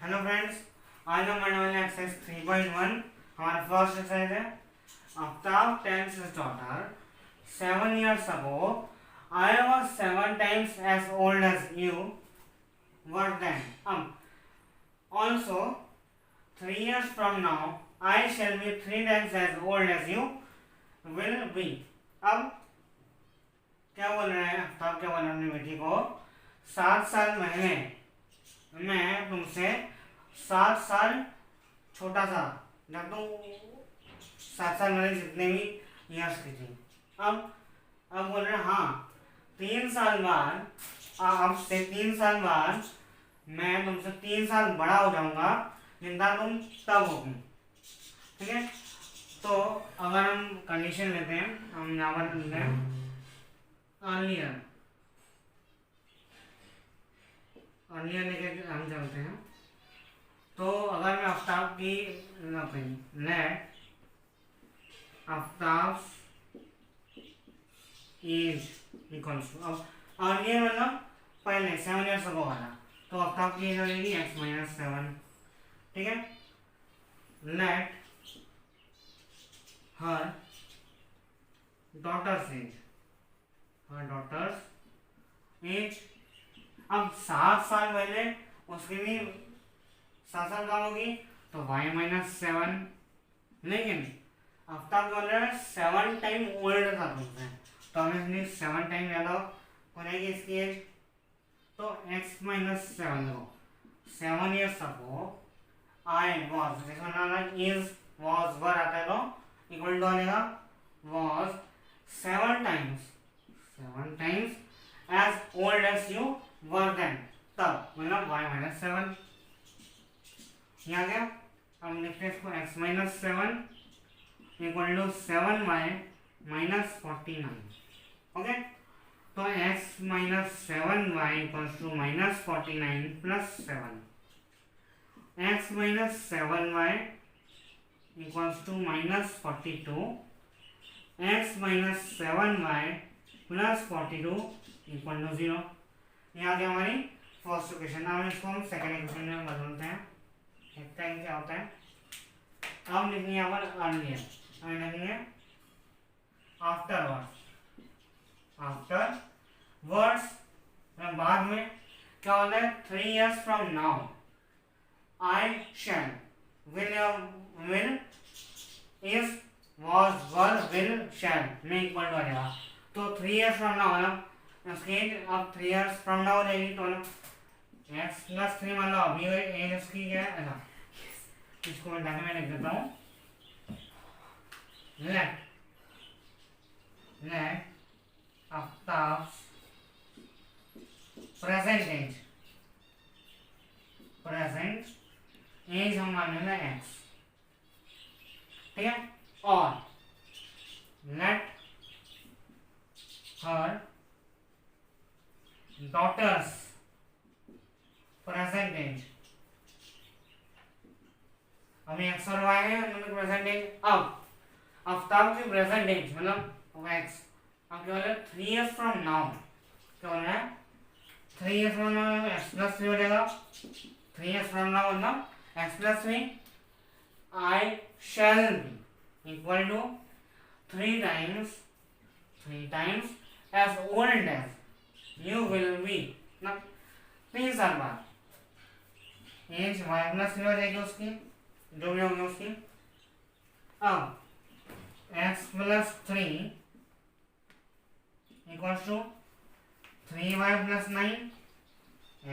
Hello friends, आज हम पढ़ने वाले एक्सरसाइज 3.1। हमारा फर्स्ट एक्सरसाइज है। Aftab tales his daughter 7 years ago I was 7 times as old as you were then. Also 3 years from now I shall be 3 times as old as you will be. अब क्या बोल रहे हैं आफ्ताब, क्या बोल रहे हैं अपनी बेटी को, 7 साल पहले मैं तुमसे 7 साल छोटा था जब तुम 7 साल मैंने जितने भी ईयर्स की थी। अब बोल रहे हैं हाँ 3 साल बाद, अब से 3 साल बाद मैं तुमसे 3 साल बड़ा हो जाऊंगा जितना तुम तब होगी। ठीक है, तो अगर हम कंडीशन लेते हैं, हम यहाँ पर लेते हैं अर्लियर लेके हम चलते हैं। तो अगर मैं आफ्ताब की let Aftab age equals to, अब अर्लियर मतलब पहले 7 years ago वाला, तो आफ्ताब की एज हो जाएगी x-7। ठीक है, लेट हर डॉटर्स एज, अब 7 साल पहले उसकी भी 7 साल कम होगी तो y-7, लेकिन आफ्ताब बोल रहे हैं 7 टाइम ओल्ड था तुमसे, तो हमें 7 टाइम ज़्यादा हो जाएगी इसकी एज। तो x-7 दो 7 years ago I was, is was वर आता है तो इक्वल टू आ जाएगा was 7 times as old as you were then, तब मतलब y-7 यहाँ गया। अब लिखते हैं इसको x-7 equal to 7y-49। Okay, तो x-7y equals to -49 plus 7, x-7y equals to -42, x-7y plus 42 equal to 0। यहाँ गया हमारी फर्स्ट इक्वेशन। अब इसको हम सेकेंड इक्वेशन में बदलते हैं, देखते हैं क्या होता है। अब लिखेंगे यहाँ पर अर्लियर, लिखेंगे आफ्टर वर्ड्स बाद में क्या होता है। 3 years from now I shall, will is was were will shall में इक्वल टू आ जाएगा। तो 3 years from now मतलब उसकी अब 3 years from now हो जाएगी, तो x+3 मतलब अभी एज उसकी क्या है ना, इसको मैं डाके में लिख देता हूँ। लेट आफ्ताब्स प्रेजेंट एज हम मान लेंगे x। ठीक है, और let her daughter's present age, अभी x और y है मतलब प्रेजेंट एज। अब आफ्ताब की प्रेजेंट एज मतलब x, अब क्या हो रहा है 3 years from now, क्या हो रहा है 3 years from now x+3 हो जाएगा। 3 years from now मतलब x+3 I shall be equal to 3 times as old as you will be, ना 3 साल बाद एज y+3 हो जाएगी उसकी, जो भी होगी उसकी। अब x+3 equals to 3y+9,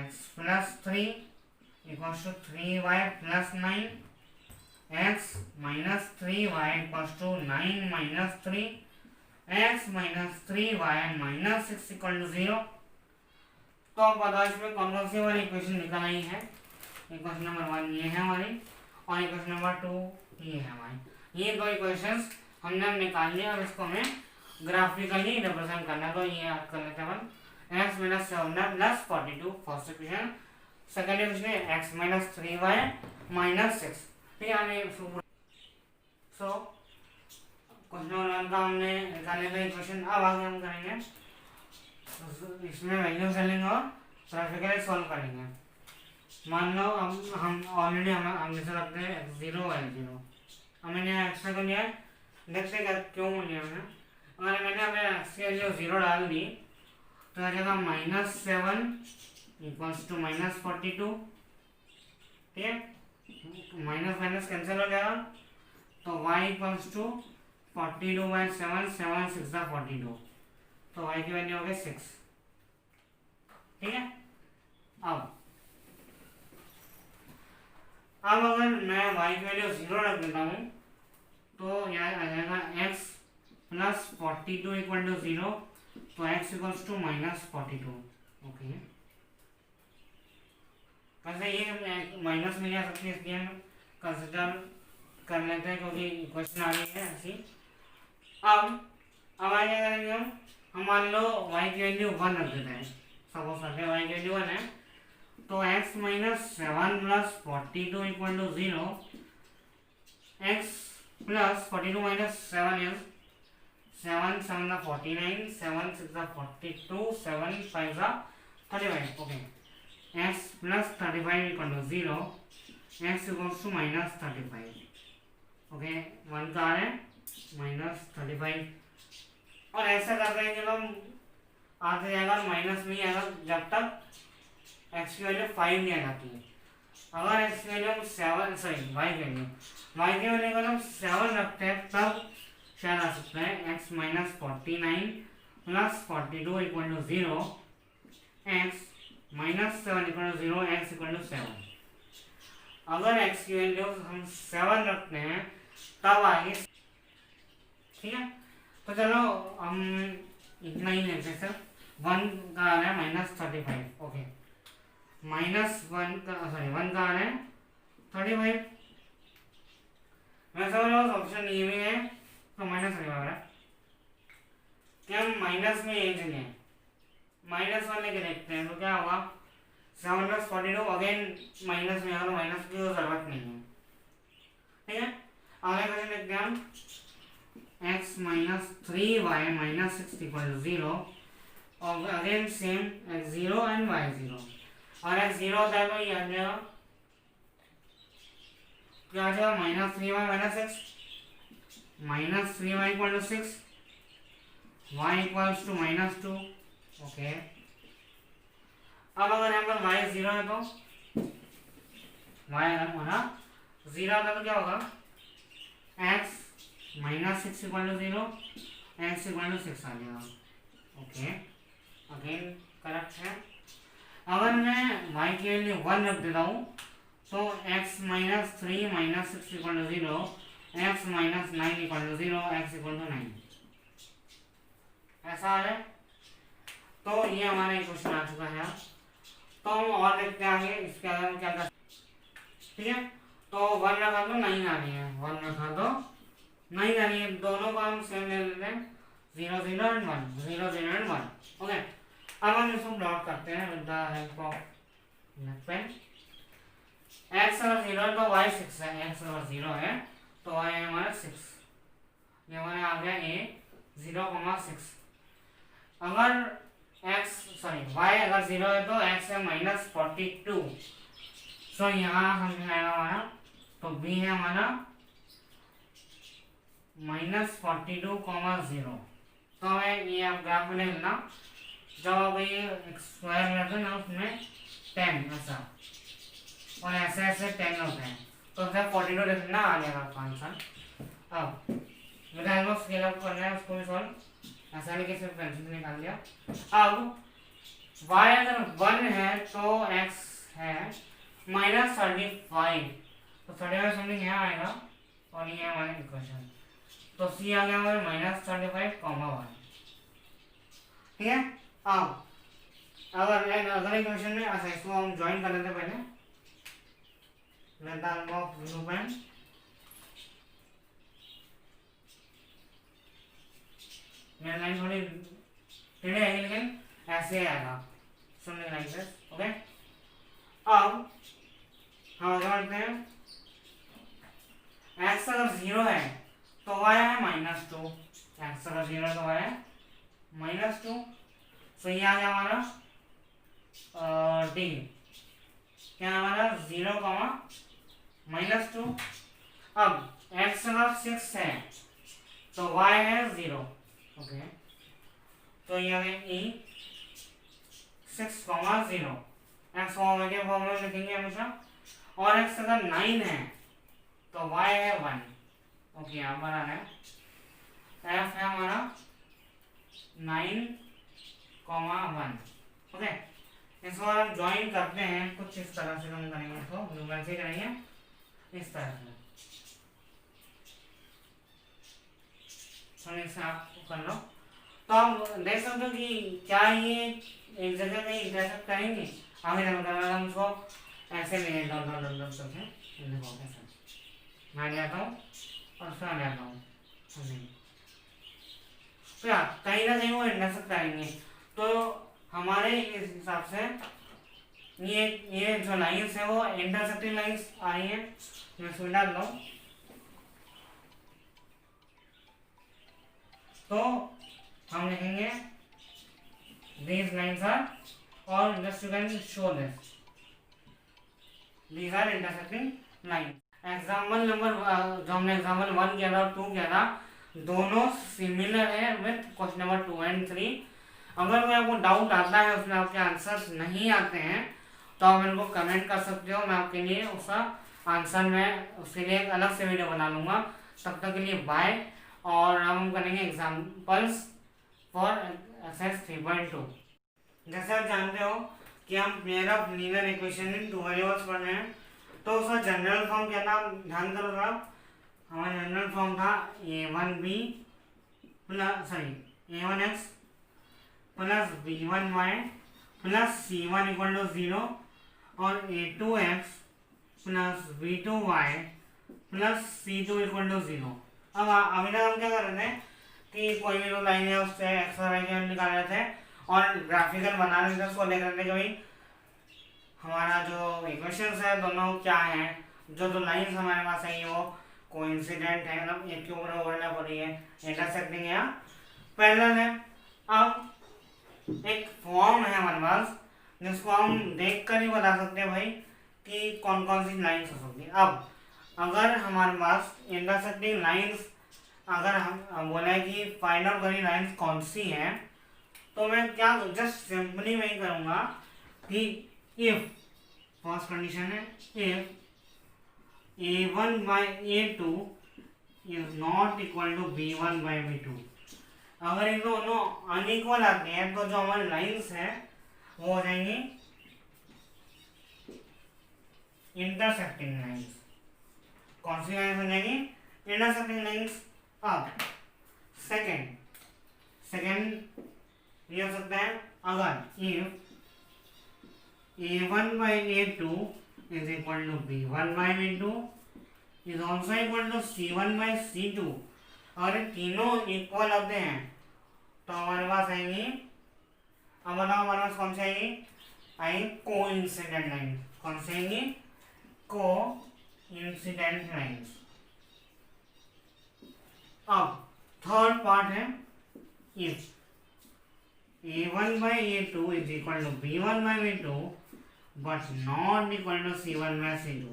x+3 equals to 3y+9, x-3y equals to 9-3, x-3y-6 equal to 0। तो अब बताओ इसमें कौन कौन सी वाली इक्वेशन निकालनी है। इक्वेशन नंबर 1 ये है हमारी, और इक्वेशन नंबर 2 ये है हमारी। ये दो इक्वेशंस हमने निकाल लिया, और इसको हमें ग्राफिकली रिप्रेजेंट करना है। तो ये याद कर लेते हैं x-7 plus 42 first equation, second equation x-3y-6। फिर हमें सो क्वेश्चन नंबर 1 का हमने निकालने का इक्वेशन। अब आगे हम करेंगे इसमें वैल्यू डालेंगे और ग्राफिकली सॉल्व करेंगे। मान लो हम ऑलरेडी हम जैसे रखते हैं x0 y0, हमने एक्स्ट्रा को लिया है, देखते हैं क्यों लिया हमने। अगर मैंने अपने एक्स की वैल्यू 0 डाल दी तो आ जाएगा -7 इक्वल्स टू -42, ठीक है, माइनस माइनस कैंसिल हो जाएगा, तो y इक्वल्स टू 42/7, 7 6 42, तो y की वैल्यू हो गई 6, ठीक है। अब अगर मैं y की वैल्यू 0 रख देता हूँ तो यहाँ आ जाएगा x प्लस 42 इक्वल टू 0, तो x इक्वल्स टू -42, ओके। वैसे ये माइनस में जा सकती है, इसलिए हम कंसिडर कर लेते हैं क्योंकि क्वेश्चन आ रही है ऐसी। अब आगे करेंगे हम मान लो y की वैल्यू 1 रख देते हैं, सपोज करते हैं y की वैल्यू 1 है, तो x -7 plus 42 equal to 0, x plus 42 minus 7 is 7 7 49, 7 6 42, 7 5 35, okay. x plus 35 equal to 0, x equals to -35, okay. 1 का है -35, और ऐसा कर रहे हैं कि हम आते जाएगा माइनस में ही आएगा जब तक x की वैल्यू 5 नहीं आ जाती है। अगर x की वैल्यू हम 7 सॉरी y की वैल्यू अगर हम 7 रखते हैं तब क्या आ सकता है, x -49 plus 42 equal to 0, x -7 equal to 0, x equal to 7। अगर x की वैल्यू हम 7 रखते हैं तब आगे, ठीक है। तो चलो हम इतना ही लेते सर, 1 का आ रहा है -35, ओके, -1 का सॉरी 1 का आ रहा है 35, मैं समझ रहा हूँ ऑप्शन ये भी है तो -35 आ रहा है, क्या हम माइनस में एक जगह -1 लेके देखते हैं तो क्या होगा, 7 प्लस 42 अगेन माइनस में, अगर माइनस की जरूरत नहीं है, ठीक है। आगे क्वेश्चन देखते हैं हम, x -3y -6 इक्वल टू 0, और again same x0 and y0, और x0 होता है तो ये आ जाएगा क्या आ जाएगा, -3y -6, -3y equal to 6, y equals to -2, okay. अब अगर यहाँ पर y 0 है तो y अगर हमारा 0 आता तो क्या होगा, x -6 equal to 0, x equal to 6 आ जाएगा, ओके, अगेन करेक्ट है। अगर मैं y की वैल्यू 1 रख देता हूँ तो x -3 -6 equal to 0, x -9 equal to 0, x equal to 9, ऐसा आ जाए। तो ये हमारा एक क्वेश्चन आ चुका है। तो हम और देखते हैं आगे इसके आगे हम क्या कर, ठीक है। तो 1 रखा तो 9 आ रही है, 1 रखा तो 9 आ रही है, दोनों को हम सेम ले लेते हैं, 0 0 एंड 1, 0 0 एंड 1, ओके। अब हम इसको प्लॉट करते हैं with the help of pen. x अगर 0 है तो y 6 है, x अगर 0 है तो y है हमारा 6, ये हमारा आ गया a 0,6। अगर x सॉरी y अगर 0 है तो x है -42, सो यहाँ हम आएगा हमारा, तो b है हमारा -42,0। तो हमें ये आप ग्राफ में लिखना, जब आप ये स्क्वायर लेते हैं ना उसमें 10 ऐसा और ऐसे ऐसे 10 होते हैं, तो उसमें 42 लिखना आ जाएगा आपका आंसर। अब मेरा हेल्प स्केल अप करना है उसको भी सॉल्व, ऐसा नहीं कि सिर्फ पेंसिल से निकाल दिया। अब y अगर 1 है तो x है -35, तो 35 समथिंग यहाँ आएगा और ये हमारा इक्वेशन, तो c आ गया हमारे -35,1, ठीक है। अब अगर इक्वेशन में अच्छा इसको हम ज्वाइन कर लेते पहले, ब्लू पेन, मेरा लाइन थोड़ी टेढ़ी आएगी लेकिन ऐसे आएगा, समथिंग लाइक दिस, ओके। अब हम आगे बढ़ते हैं, x अगर 0 है तो y है -2, x अगर 0 है तो y है -2, तो ये आ गया हमारा d, क्या हमारा 0, -2। अब x अगर 6 है तो y है 0। ओके, तो यहाँ e 6, 0 x फॉर्म के फॉर्म में लिखेंगे हमेशा। और x अगर 9 है तो y है 1। ओके, यहाँ पर है f है हमारा 9, 1। ओके, इसको हम ज्वाइन करते हैं कुछ इस तरह से हम करेंगे, इसको वैसे करेंगे इस तरह से। इसे आप कर लो तो आप देख सकते हो कि क्या ये एक जगह में इंटरसेक्ट करेंगे। आगे हम इसको ऐसे ले डॉट डॉट डॉट डॉट करके देखो कैसे मैं ले आता हूँ और उसका ले आता हूँ। क्या कहीं ना कहीं वो इंटरसेक्ट करेंगे, तो हमारे इस हिसाब से ये जो लाइंस है वो इंटरसेक्टिंग लाइंस आ रही है। मैं इसमें डाल दूँ तो हम लिखेंगे these lines are, और just you can show this, these are intersecting lines। Example number जो हमने एग्जाम्पल 1 किया था और 2 किया था, दोनों सिमिलर है विथ क्वेश्चन नंबर 2 and 3। अगर कोई आपको डाउट आता है, उसमें आपके आंसर्स नहीं आते हैं, तो आप मेरे को कमेंट कर सकते हो। मैं आपके लिए उसका आंसर में उसके लिए एक अलग से वीडियो बना लूँगा। तब तक के लिए बाय। और अब हम करेंगे एग्जाम्पल्स फॉर एक्सरसाइज 3.2। जैसे आप जानते हो कि हम pair of linear equation in 2 variables पढ़ रहे हैं, तो उसका जनरल फॉर्म क्या था, ध्यान करो आप। हमारा जनरल फॉर्म था a1b a1x plus b1y plus c1 equal to 0 और a2x plus b2y plus c2 equal to 0। अब अभी तक हम क्या कर रहे थे कि कोई भी जो लाइन है उससे एक्स और वाई की वैल्यू निकाल रहे थे और ग्राफिकल बना रहे थे, उसको देख रहे थे कि भाई हमारा जो इक्वेशंस है दोनों क्या है, जो लाइंस हमारे पास है वो कोइंसिडेंट है, मतलब एक के ऊपर ओवरलैप हो रही है, इंटरसेक्टिंग है या पैरेलल है। अब एक फॉर्म है हमारे पास जिसको हम देख कर ही बता सकते हैं भाई कि कौन कौन सी लाइंस हो सकती है। अब अगर हमारे पास इंटरसेक्टिंग लाइंस, अगर हम बोले कि फाइंड आउट करी लाइंस कौन सी है, तो मैं क्या जस्ट सिंपली वही करूँगा कि इफ फर्स्ट कंडीशन है if a1 by a2 is not equal to b1 by b2। अगर ये दोनों अनइक्वल आते हैं तो जो हमारी लाइंस है वो हो जाएंगी इंटरसेक्टिंग लाइंस। कौन सी लाइंस हो जाएगी, इंटरसेक्टिंग लाइंस। अब सेकेंड ये हो सकता है अगर if a1 by a2 is equal to b1 by b2 is also equal to c1 by c2। अगर तीनों इक्वल होते हैं तो हमारे पास आएंगी, अब बताओ हमारे पास कौन सी आएगी, आएगी कोइंसिडेंट लाइन। कौन सी आएंगी, कोइंसिडेंट लाइंस। अब थर्ड पार्ट है if a1 by a2 is equal to b1 by b2 but not equal to c1 by c2।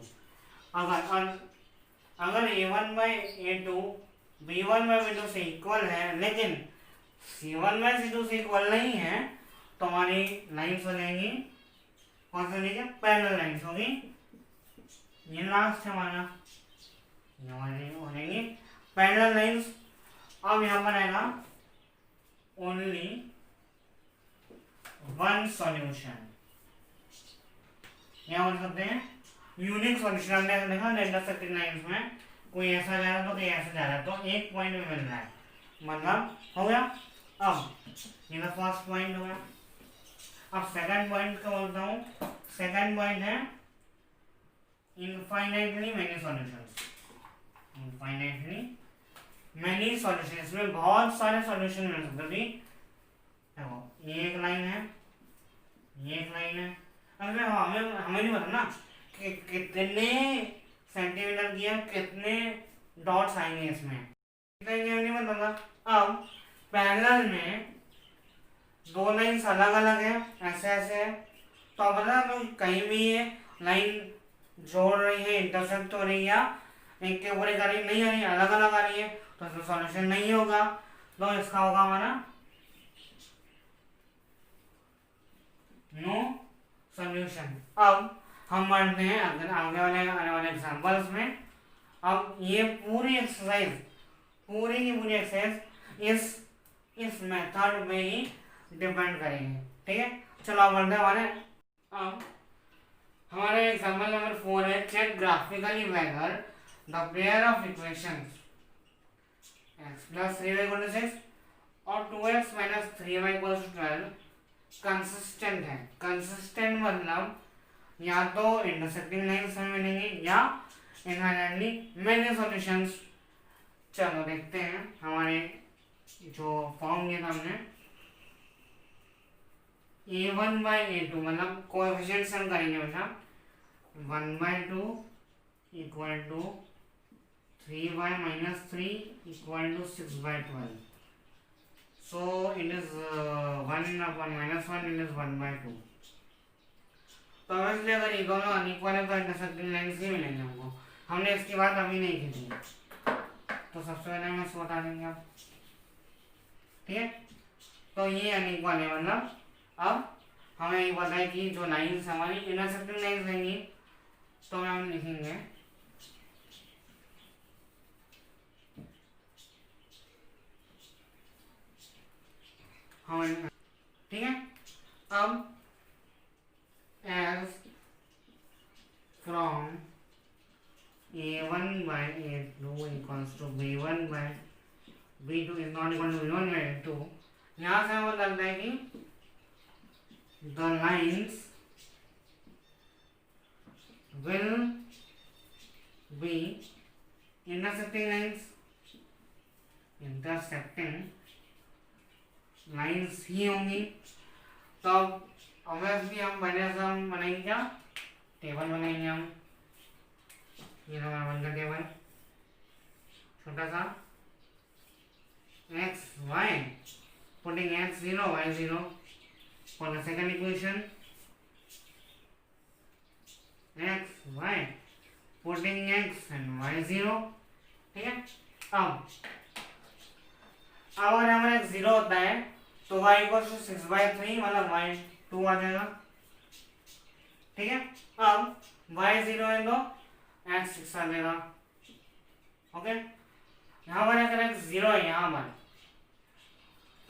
अगर a1 by a2 b1 by b2 से इक्वल है लेकिन c1 by c2 से equal नहीं है, तो हमारी लाइन्स हो जाएंगी कौन सी होगी, पैरेलल लाइन्स होगी। ये लास्ट है हमारा, ये हो जाएंगी पैरेलल लाइन्स। अब यहाँ पर आएगा ओनली वन सॉल्यूशन, क्या बोल सकते हैं, यूनिक सॉल्यूशन। हमने देखा इंटरसेक्टिंग लाइंस में कोई ऐसा जा रहा है तो कोई ऐसा जा रहा है, तो एक पॉइंट में मिल रहा है, मतलब हो गया। अब ये तो फर्स्ट पॉइंट हो गया। अब सेकंड पॉइंट का बोलता हूँ, सेकंड पॉइंट है infinitely many solutions. Infinitely many solution, इसमें बहुत सारे सॉल्यूशन मिल सकते हैं। देखो ये एक लाइन है, ये एक लाइन है। अब हमें नहीं पता ना कि कितने सेंटीमीटर की है, कितने डॉट्स आएंगे इसमें, नहीं पता। अब पैरेलल में दो लाइन्स अलग अलग है, ऐसे ऐसे है, तो अब पता तो कहीं भी है लाइन जोड़ रही है, इंटरसेक्ट हो रही है, या एक के ऊपर एक आ रही नहीं आ रही, अलग अलग आ रही है, तो इसमें सॉल्यूशन नहीं होगा। तो इसका होगा हमारा नो सॉल्यूशन। अब हम बढ़ते हैं अगर आगे वाले आने वाले एग्जांपल्स में। अब ये पूरी एक्सरसाइज, पूरी की पूरी एक्सरसाइज इस मेथड में ही डिपेंड करेंगे, ठीक है। चलो अब बढ़ते हैं हमारे, अब हमारे एग्जांपल नंबर 4 है, check graphically whether the pair of equations x plus 3y equal to 6 और 2x minus 3y equals to 12 consistent है। कंसिस्टेंट मतलब या तो इंटरसेक्टिंग लाइंस में मिलेंगे या इनहेरेंटली मेनी सॉल्यूशंस। चलो देखते हैं हमारे जो फॉर्म दिया था हमने, a1 by a2 मतलब कोएफिशिएंट्स हम करेंगे बेटा, 1/2 equal to 3y minus 3 equal to 6/12. So it is 1 upon minus 1, it is 1/2. तो ऑब्वियसली अगर इक्वल और अनइक्वल है तो इंटरसेक्टिंग लाइंस ही मिलेंगे हमको। हमने इसकी बात अभी नहीं की थी, तो सबसे पहले हम इसको बता देंगे आप, ठीक है। तो ये अनइक्वल है, मतलब अब हमें ये पता है कि जो लाइंस हमारी इंटरसेक्टिंग लाइंस रहेंगी, तो हम लिखेंगे ठीक है। अब as from a1 by a2 equals to b1 by b2 is not equal to b1 by a2, यहाँ से हमें लगता है कि the lines will be intersecting lines ही होंगी। तो ऑब्वियसली हम बनाएंगे क्या, टेबल बनाएंगे हम। ये हमारा बन का टेबल छोटा सा, x y putting x 0 y 0 for the second equation, x y putting x and y 0, ठीक है। अब अगर हमारा x 0 होता है तो y इक्वल टू 6/3 मतलब y 2 आ जाएगा, ठीक है। अब y 0 है तो x 6 आ जाएगा, ओके। यहाँ पर अगर x 0 है यहाँ पर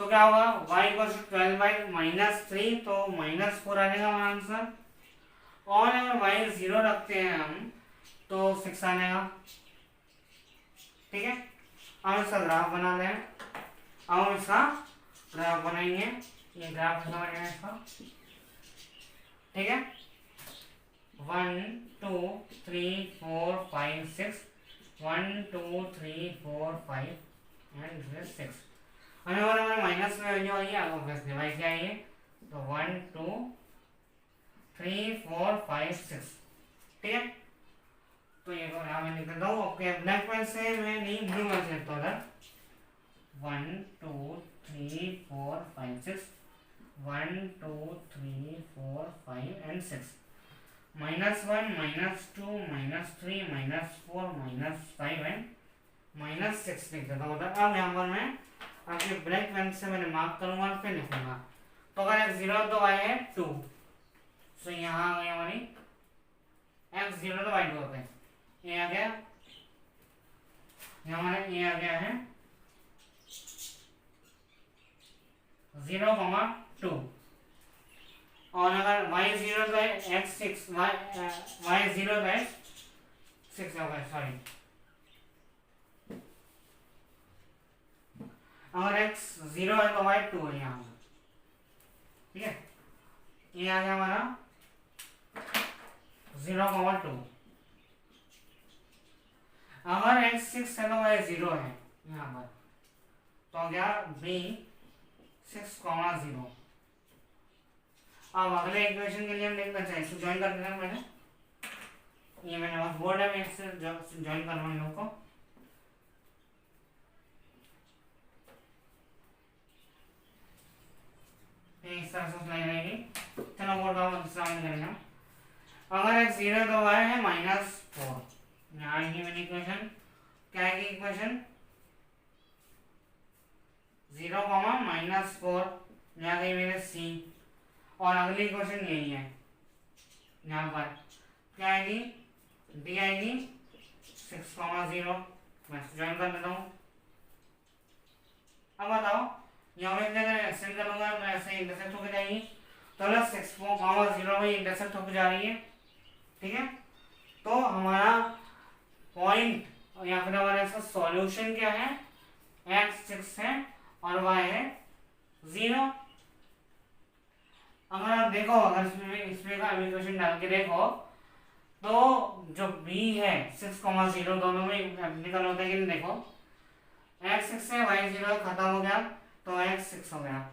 तो क्या होगा, y इक्वल टू 12/-3 तो -4 आ जाएगा हमारा आंसर। और अगर y 0 रखते हैं हम तो 6 आ जाएगा, ठीक है। अब इसका ग्राफ बना लें, अब इसका ग्राफ बनाएंगे, ये ग्राफ कैसा बनेगा इसका, ठीक है। 1 2 3 4 5 6 1 2 3 4 5 एंड 6। हमें और माइनस में वैल्यू आई है, ऑब्वियसली वाई क्या आई है, तो 1 2 3 4 5 6, ठीक है। तो ये तो यहाँ मैं लिख देता हूँ, ओके। ब्लैक पेन से मैं नहीं ब्लू पेन से लिखता हूँ, 1 2 3 4 5 6 1 2 3 4 5 and 6 -1 -2 -3 -4 -5 and -6 लिख देता हूँ। अब यहाँ पर मैं आपके ब्लैक पेन से मैंने मार्क करूंगा और फिर लिखूंगा। तो अगर x 0 तो y है 2, तो यहाँ आ गई हमारी x 0 तो y 2 होते हैं, ये आ गया, यहाँ हमारा ये आ गया है 0,2। और अगर y 0 तो है x 6 y 0 तो है 6 होगा, सॉरी। और x 0 है तो y 2 है यहाँ, ठीक है। ये आ गया हमारा 0,2। अगर x 6 है तो y 0 है यहाँ पर, तो आ गया b 6,0। अब अगले इक्वेशन के लिए हम देखना चाहिए, इसको ज्वाइन कर देना मैंने, ये मैंने बस बोर्ड है, मैं इससे ज्वाइन कर रहा हूँ इन लोगों को। इस तरह से लाइन रहेगी। चलो बोर्ड का दूसरा करेंगे हम। अगर x 0 -4। यहाँ आएगी मेरी इक्वेशन, क्या आएगी इक्वेशन 0, -4। यहाँ गई मेरे सी, और अगली इक्वेशन यही है, यहाँ पर क्या आएगी, डी आएगी 6, 0। मैं ज्वाइन कर देता हूँ। अब बताओ, यहाँ में अगर एक्सटेंड करूंगा मैं ऐसे इंटरसेक्ट होकर जाएगी, तो 6, 0 में इंटरसेक्ट होकर जा रही है, ठीक है। तो हमारा पॉइंट या फिर हमारा इसका सॉल्यूशन क्या है, x 6 है और y है 0। अगर आप देखो, अगर इसमें का इक्वेशन डाल के देखो, तो जो b है 6, 0 दोनों में एप्लीकेबल होता है कि नहीं, देखो x 6 है, y 0 खत्म हो गया, तो x 6 हो गया।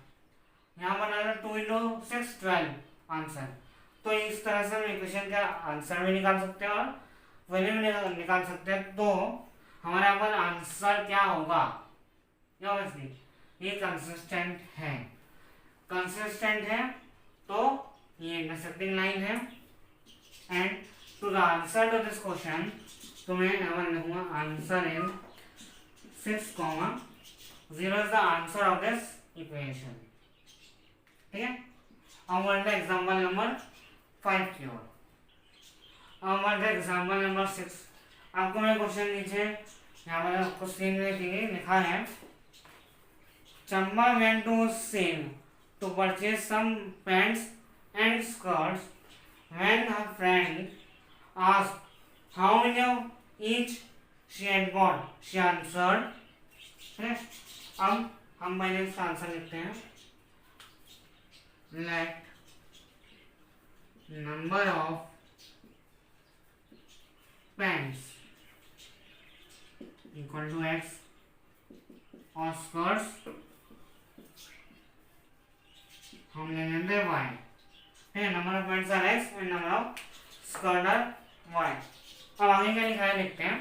यहाँ पर 2 × 6 12 आंसर। तो इस तरह से हम इक्वेशन का आंसर भी निकाल सकते हैं और वैल्यू भी निकाल सकते हैं। तो हमारे यहाँ पर आंसर क्या होगा, ये कंसिस्टेंट है, कंसिस्टेंट है, तो ये इंटरसेक्टिंग लाइन है। And to the answer to this question, तो मैं यहाँ पर लिखूंगा answer in 6, 0 is the answer of this equation, ठीक है। अब एग्जाम्पल नंबर 5 की ओर। अब एग्जाम्पल नंबर 6। आपको मैं क्वेश्चन नीचे यहाँ पर आपको स्क्रीन में लिखा है, Chamba went to sale to purchase some pants and skirts. When her friend asked how many of each she had bought, she answered, अब हम पहले इसका आंसर लिखते हैं, let number of pants equal to x और skirts हम ले लेंगे y, है number of points are x and number of skirt are y। अब आगे क्या लिखा है देखते हैं,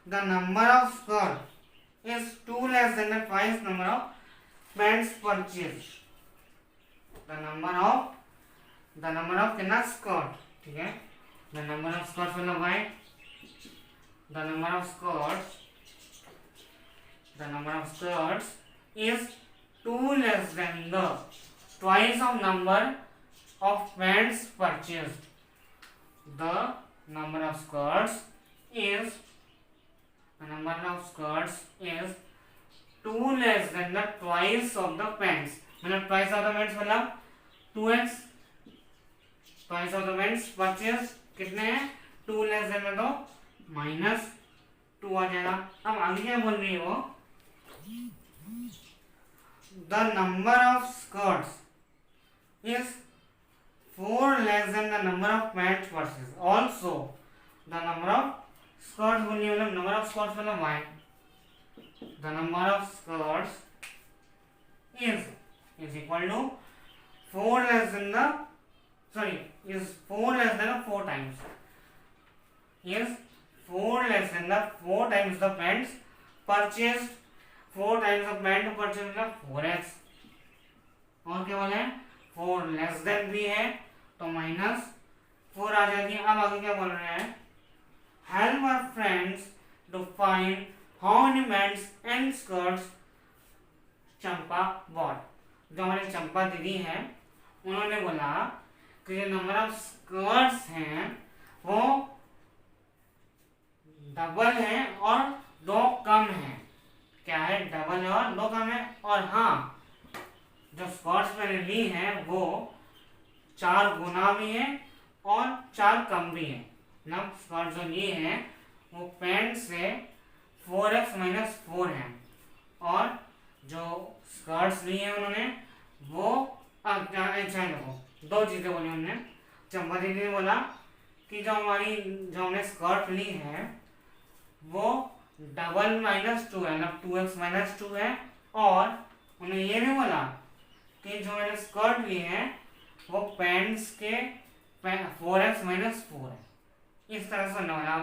the number of skirt is 2 less than the twice number of pants purchase. The number of कितना स्कर्ट, ठीक है, द नंबर ऑफ स्कर्ट मतलब y, the number of skirts is 2 less than the twice of number of pants purchased. The number of skirts is 2 less than the twice of the pants. मतलब twice of the pants मतलब 2x, twice of the pants purchased कितने हैं, 2 less than में तो -2 आ जाएगा। अब आगे क्या बोल रही है वो, the number of skirts is 4 less than the number of pants purchased. Also, the number of skirts बोलनी मतलब number of skirts मतलब y. The number of skirts is equal to 4 less than the is 4 less than the 4 times. Is 4 less than the 4 times the pants purchased. 4 times of pant purchase मतलब 4x, और क्या बोले 4 less than भी है तो -4 आ जाती है। अब आगे क्या बोल रहे हैं, help our friends to find how many pants and skirts Champa bought. जो हमारे चंपा दीदी है उन्होंने बोला कि जो नंबर ऑफ स्कर्ट्स हैं वो डबल है और 2 कम है। क्या है, डबल है और 2 कम है। और हाँ, जो स्कर्ट्स मैंने ली है वो 4 गुना भी है और 4 कम भी है। मतलब स्कर्ट जो ली है वो पैंट से 4x - 4 है, और जो स्कर्ट्स ली है उन्होंने वो देखो 2 चीजें बोली उन्होंने। चंपा दीदी ने बोला कि जो हमने स्कर्ट ली है वो डबल -2 है, मतलब 2x - 2 है। और उन्हें ये भी बोला कि जो मैंने स्कर्ट ली है वो पैंट्स के 4x - 4 है। इस तरह से बोला।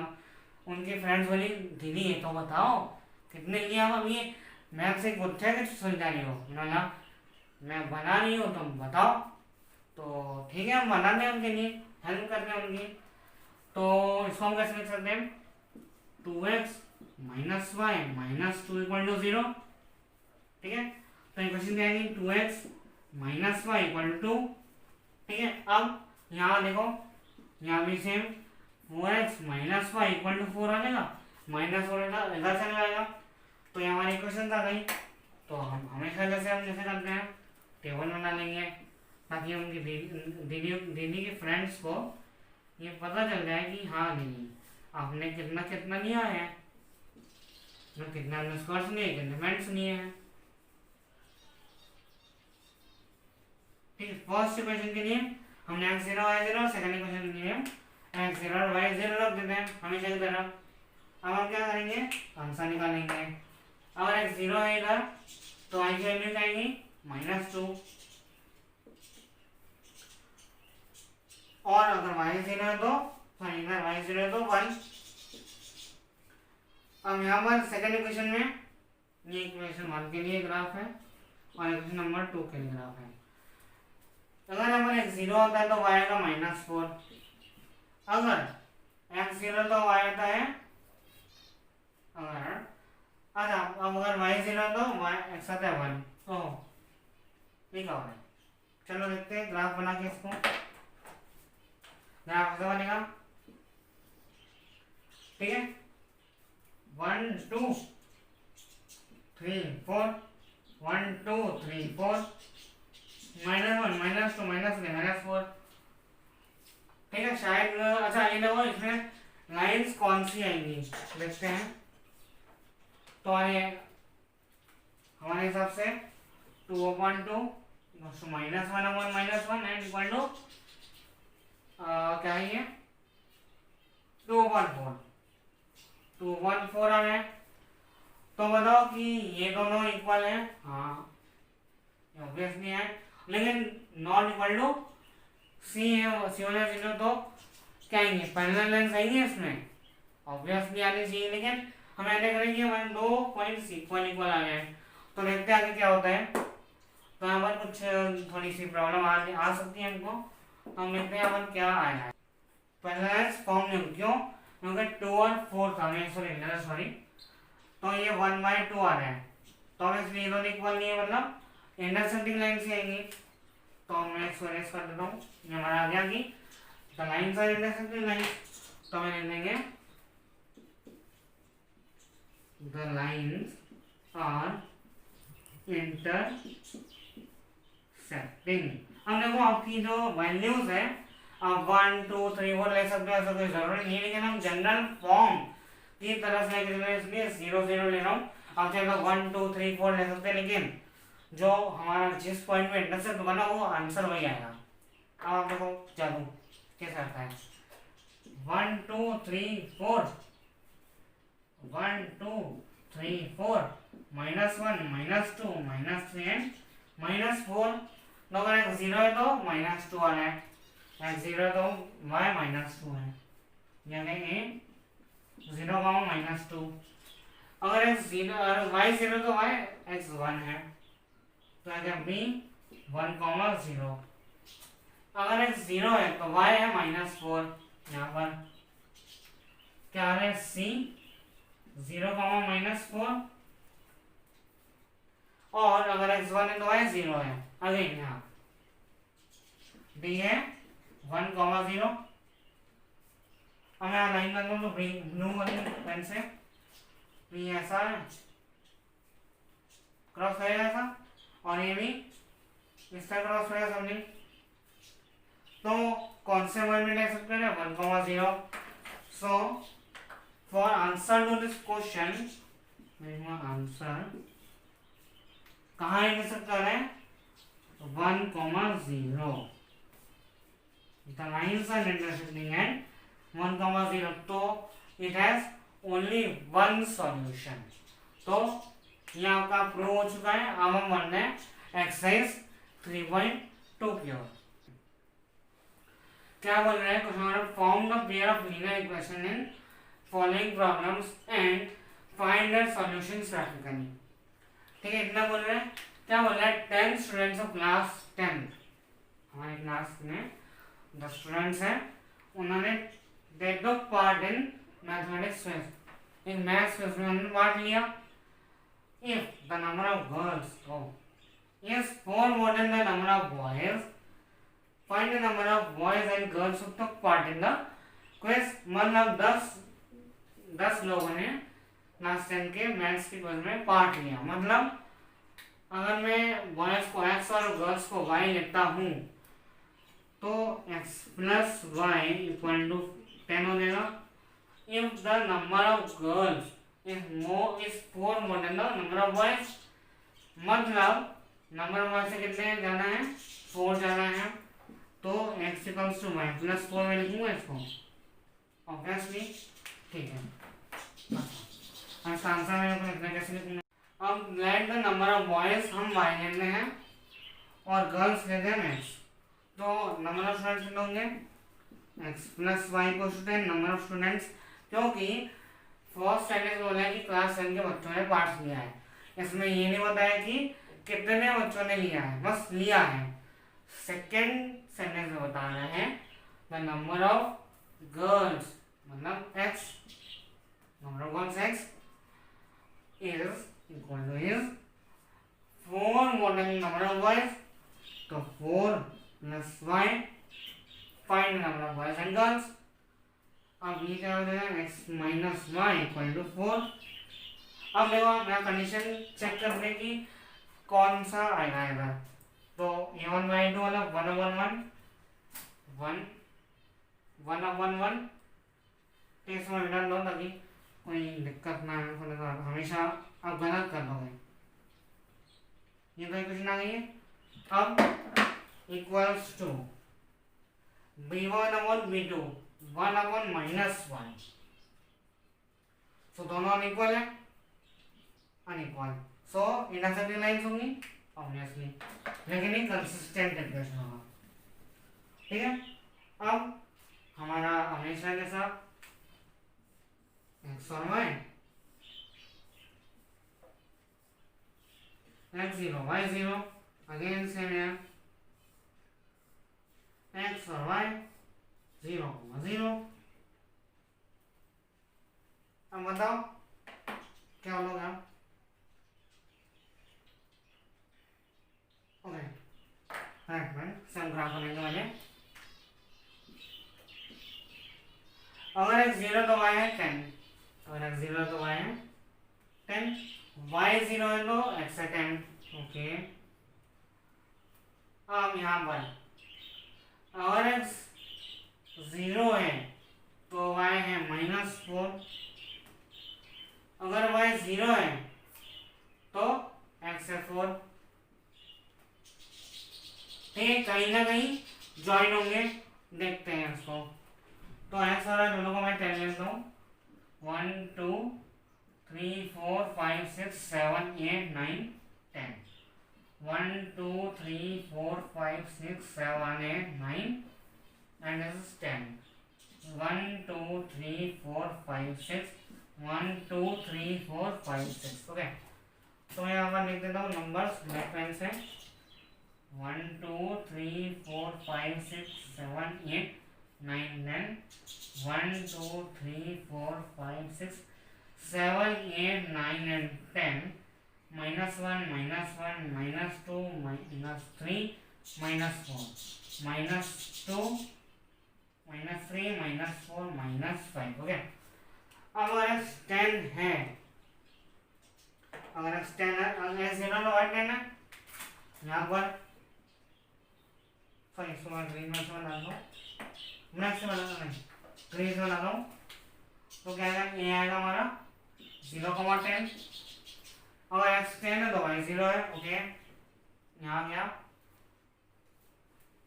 उनकी फ्रेंड्स बोली दीदी ये तो बताओ कितने लिया। अब ये मैथ से पूछा है कि सुलझा नहीं हो, बोला मैं बना रही हूँ तुम बताओ। तो ठीक है, हम बना दें उनके लिए, हेल्प करते हैं उनकी। उसको हम कैसे लिख सकते हैं, 2x minus y minus 2 equal to 0। ठीक है, तो इक्वेशन क्या आएगी, 2x minus y equal to 2। ठीक है, अब यहाँ देखो, यहाँ भी same 4x minus y equal to 4 आ जाएगा, माइनस 4 इधर चला जाएगा, तो ये हमारी इक्वेशन आ गई। तो हम हमेशा जैसे हम जैसे करते हैं टेबल बना लेंगे, ताकि उनकी दीदी के फ्रेंड्स को ये पता चल जाए कि हाँ दीदी आपने कितना कितना लिया है, कितना निष्कर्ष लिए, कितने पॉइंट्स लिए हैं। ठीक है, फर्स्ट इक्वेशन के लिए हमने x0 y0, सेकंड इक्वेशन के लिए x0 और y0 रख देते हैं हमेशा की तरह। अब हम क्या करेंगे, आंसर निकालेंगे। अगर x0 है इधर तो y की वैल्यू क्या आएगी, -2, और अगर y0 है तो इधर y0 है तो 1। अब यहाँ पर सेकंड इक्वेशन में ये इक्वेशन 1 के लिए ग्राफ है और इक्वेशन नंबर 2 के लिए ग्राफ है। अगर हमारे x0 होता है तो y आएगा -4, अगर x0 तो y आता है, अगर अच्छा अब अगर y0 तो y x आता है 1। ओह ये क्या हो रहा है, चलो देखते हैं ग्राफ बना के इसको। ग्राफ कैसे बनेगा, ठीक है, 1 2 3 4 1 2 3 4 -1 -2 -3 -4। ठीक है, शायद अच्छा ये देखो इसमें लाइंस कौन सी आएंगी देखते हैं। तो हमारे हिसाब से 2/2 -1 -1 एंड इक्वल टू क्या है ये 2/4 2/4 आ रहे हैं। तो बताओ कि ये दोनों इक्वल है, हाँ ऑब्वियसली है, लेकिन नॉट इक्वल टू सी है, सी वाला जीरो तो क्या आएंगे, पैरेलल लाइंस आएंगी इसमें, ऑब्वियसली आनी चाहिए, लेकिन हम ऐसे करेंगे 1 2 पॉइंट्स इक्वल इक्वल आ गए। तो देखते हैं आगे क्या होता है। तो यहाँ पर कुछ थोड़ी सी प्रॉब्लम आ सकती है हमको, तो हम देखते हैं यहाँ पर क्या आया है। पैरेलल फॉर्म नहीं, क्यों, क्योंकि 2 और 4 था, सॉरी तो ये 1/2 आ रहा है, तो हम इसलिए दोनों इक्वल नहीं है, मतलब इंटरसेक्टिंग लाइन से आएंगी। तो मैं इसको इरेज कर देता हूँ, ये हमारा आ गया कि the lines are intersecting lines. तो हम लिख देंगे द लाइंस आर इंटरसेक्टिंग। अब देखो आपकी जो वैल्यूज है आप 1 2 3 4 ले सकते हो, ऐसा कोई जरूरी नहीं है, लेकिन हम जनरल फॉर्म की तरह से इसलिए 0 0 ले रहा हूँ। आप चाहे तो 1 2 3 4 ले सकते हैं, लेकिन जो हमारा जिस पॉइंट में इंटरसेक्ट बना वो आंसर वही आएगा। अब आप देखो जादू कैसे आता है, 1 2 3 4 1 2 3 4 -1 -2 -3 एंड -4। तो अगर x0 है तो -2 आ रहा है, x0 है तो y -2 है, यानी a 0, -2। अगर x0 और y0 तो y x1 है, तो आगे b 1, 0। अगर x0 है तो y है -4, यहाँ पर क्या है c 0, -4, और अगर x1 है तो y 0 है, अगेन यहाँ d है 1, 0। अब मैं लाइन कर लूँ तो ब्लू वाली पेन से भी ऐसा है, क्रॉस करेगा ऐसा, और ये भी इस तरह क्रॉस करेगा समझिए। तो कौन से वर्ड में ले सकते हैं, 1, 0। So for answer to this question, answer कहाँ लिख सकते हैं, 1, 0। The lines are intersecting at 1, 0, तो it has only one solution। तो ये आपका प्रूव हो चुका है। अब हम बढ़ रहे हैं एक्सरसाइज 3.2 की ओर। क्या बोल रहे हैं question, form the pair of linear equation in following problems and find their solutions graphically. ठीक है, इतना बोल रहे हैं। क्या बोल रहा है, 10 स्टूडेंट्स ऑफ क्लास 10, हमारे क्लास में 10 स्टूडेंट्स हैं, उन्होंने they took part in mathematics quiz. In maths quiz में हमने पार्ट लिया. If the number of girls is 4 more than the number of boys, find the number of boys and girls who took part in the quiz. मतलब 10 लोगों ने class 10 के maths की quiz में part लिया. मतलब अगर मैं बॉयज को x और गर्ल्स को y लिखता हूँ तो x plus y equal to 10 हो जाएगा. If the number of girls is 4 more than the number of boys, मतलब नंबर ऑफ बॉयज से कितने जाना है, 4 जाना है, तो x equals to y plus 4 में लिखूंगा इसको ऑब्वियसली. ठीक है, इसका आंसर मेरे को लिखना कैसे लिखूंगा. अब let the number of boys हम y लेते हैं और गर्ल्स लेते हैं x. तो नंबर ऑफ स्टूडेंट्स कितने होंगे, x प्लस वाई को 10 नंबर ऑफ स्टूडेंट्स, क्योंकि फर्स्ट सेंटेंस बोला है कि क्लास 10 के बच्चों ने पार्ट लिया है. इसमें ये नहीं बताया कि कितने बच्चों ने लिया है, बस लिया है. सेकेंड सेंटेंस में बता रहे हैं द नंबर ऑफ गर्ल्स मतलब x, number of girls x is equal to is 4 more than number of boys, तो 4 plus y, find number of boys and girls. अब ये क्या हो जाएगा, x minus y equal to 4. अब देखो मेरा कंडीशन चेक करने की कौन सा आएगा इधर. तो a1 by 2 वाला 1 upon 1 टेस्ट में मिला लो ताकि कोई दिक्कत ना हो. हमेशा आप गलत कर दोगे. ये तो क्वेश्चन आ गई है. अब equals to b1 upon b2 1 upon -1. So दोनों अनइक्वल है, अनइक्वल. सो इंटरसेक्टिंग लाइंस होंगी ऑब्वियसली, लेकिन ये कंसिस्टेंट इक्वेशन होगा. ठीक है. अब हमारा हमेशा के साथ x और y, x0 y0 again same है, x और y 0 0. अब बताओ क्या बोलोगे आप. ओके सेम ग्राफ बनेंगे मुझे. अगर x0 तो y है 10, अगर x0 तो y है 10, y0 है तो x है 10. ओके. अब यहाँ पर अगर x0 है तो y है -4, अगर y 0 है तो x है 4. ठीक है, कहीं ना कहीं ज्वाइन होंगे, देखते हैं इसको. तो x वाला दोनों को मैं 10 लेता हूँ. 1 2 3 4 5 6 7 8 9 10. 1 2 3 4 5 6 7 8 9 and this is 10. 1 2 3 4 5 6 1 2 3 4 5 6. ओके, तो मैं यहाँ पर लिख देता हूँ नंबर्स ब्लैक पेन से. 1 2 3 4 5 6 7 8 9 10. 1 2 3 4 5 6 7 8 9 and 10. -1 -1 -2 -3 -4 -2 -3 -4 -5. ओके. अब अगर x10 है, अगर x10 है, अगर x0 तो 10 है यहाँ पर. सॉरी, इसको मैं ग्रीन में से बना दूँ, ब्लैक से बना नहीं, ग्रीन से बना दूँ. तो क्या आएगा, ये आएगा हमारा 0,10. अगर x10 है तो y0 है. ओके, यहाँ क्या,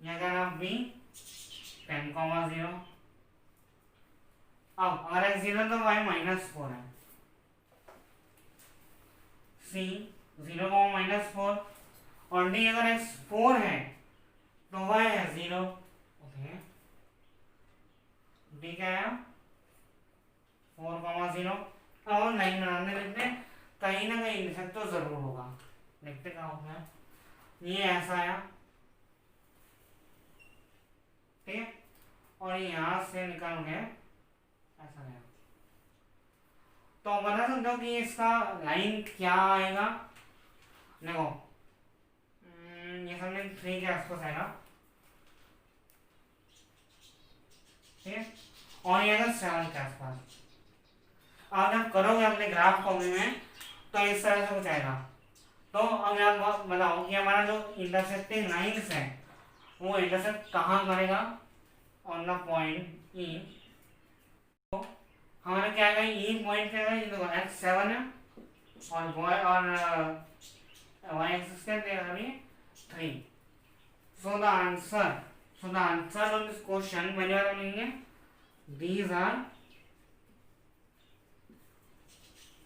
यहाँ क्या नाम b 10,0. अब अगर x0 तो y -4 है. c 0,-4 और d अगर x4 है तो y है 0. ओके, d क्या है 4,0. और लाइन बनाने लगते हैं, कहीं ना कहीं इंटरसेक्ट तो जरूर होगा. देखते क्या होगा. ये ऐसा आया, ठीक है, और यहाँ से निकल गए तो बता सकते हो कि इसका लाइन क्या आएगा। देखो ये समझे 3 के आसपास आएगा, ठीक है, और ये आएगा 7 के आसपास। अब जब करोगे अपने ग्राफ कॉपी में तो इस तरह से कुछ आएगा। तो अब आप बताओ कि हमारा जो इंटरसेक्टिंग लाइन्स है वो इंटरसेक्ट कहाँ करेगा, ऑन द पॉइंट ई। तो हमारा क्या आएगा, ई पॉइंट क्या है, देखो एक्स 7 है और बॉय और वाई एक्सिस क्या देगा अभी 3। So the answer of this question पहली बार हम लिखेंगे these are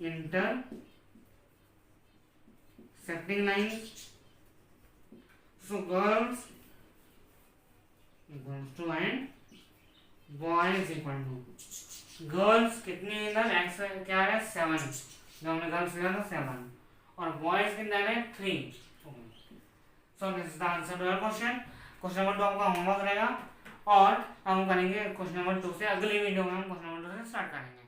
intersecting lines. So girls equals to and boys equal to, girls कितनी इधर एक्स क्या है 7, जो हमने गर्ल्स लिया था 7 और बॉयज कितना है 3। So this is the answer to your question. Question number 2 आपका होमवर्क रहेगा और हम करेंगे क्वेश्चन नंबर 2 से, अगली वीडियो में हम क्वेश्चन नंबर 2 से स्टार्ट करेंगे।